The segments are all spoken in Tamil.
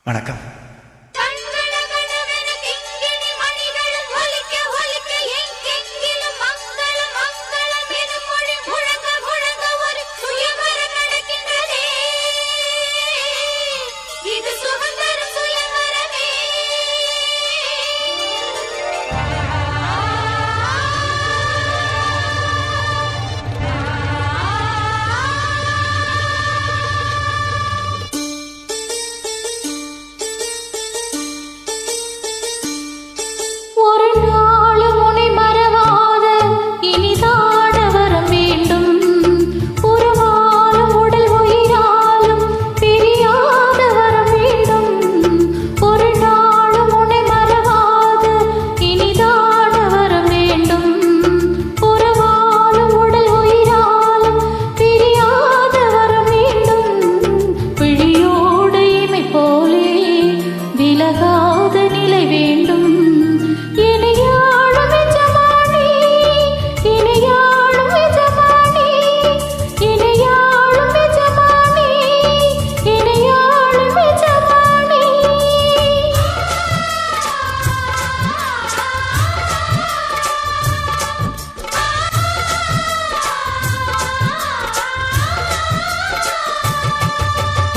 வணக்கம்.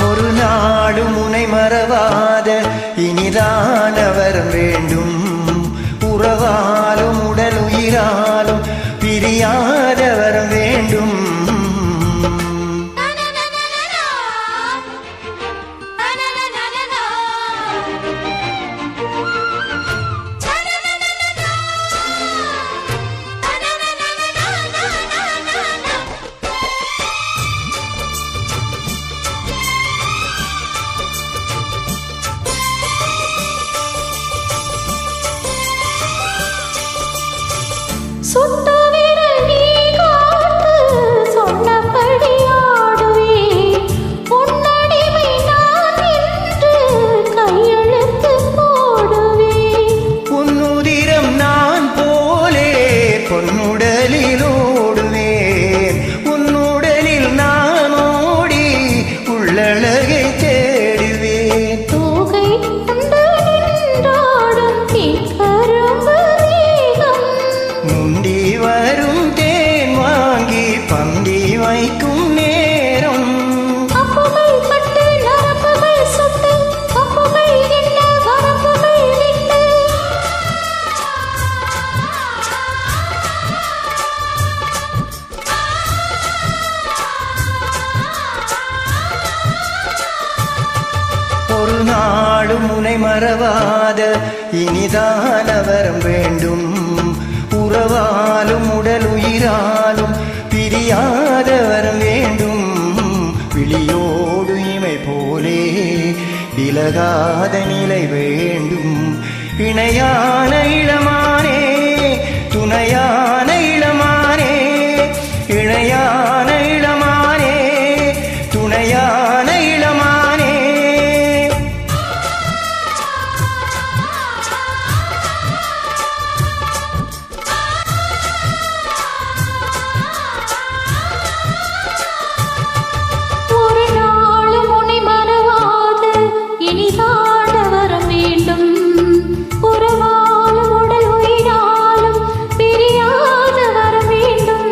ஒரு நாடும் உனை மறவாத இனிதான வரம் வேண்டும். உறவாலும் உடல் உயிராலும் பிரியாத வரம் வேண்டும். சுட்டு விரல் நீ காட்டு சொன்னபடி ஆடுவே. உன்னடிமை நான் என்று கையெழுத்து போடுவே. உன்னுதிரம் நான் போலே பொன்னுடலில் ஓடுவேன். உன்னுடலில் நான் ஓடி உள்ளழகை தேடுவேன். தோகை கொண்டு நின்றாடும் கரும்பு முந்தி வரும் தேன் வாங்கி பந்தி வைக்கும் நேரம். அப்புமை பட்டு நரம்புகள் சுட்டு அப்புமை என்ன வரப்புகள் விட்டு. ஒரு நாடும் உனை மறவாத இனிதான வரம் வேண்டும். உறவாலும் உடல் உயிராலும் பிரியாத வரம் வேண்டும். விழியோடு இமை போலே விலகாத நிலை வேண்டும். இணையான இளமானே துணையான இளமானே. இணையான இளமானே துணையான இளமானே. ஒரு நாளும் உன்னை மறவாத இனிதான வரம் வேண்டும். உறவாலும் உடல் உயிராலும் பிரியாத வரம் வேண்டும்.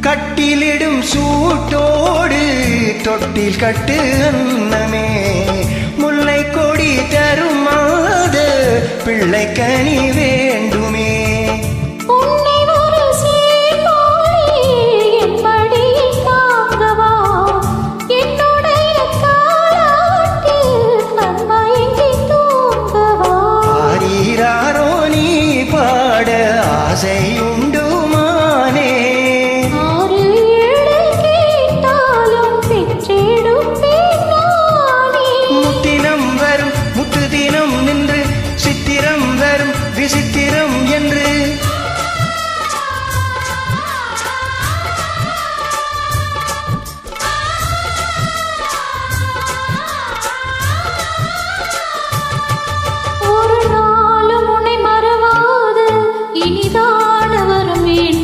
கட்டிலிடும் சூட்டோடு தொட்டில் கட்டு அன்னமே. முல்லை கொடி தருமாத பிள்ளை கனி வேண்டுமே. உன்னை ஒரு சீர்காழி என் மடியில் தாங்கவா. என்னுடைய தாலாட்டில் கண்மயங்கி தூங்கவா. ஆரீராரோ நீ பாட ஆசையுண்டுமானே. ஆறு ஏழு கேட்டாலும் பெற்றெடுப்பேன் நானே. முத்தினம் வரும் முத்து தினம் நின்று சித்திரம் வரும் விசித்திரம் என்று வேண்டும்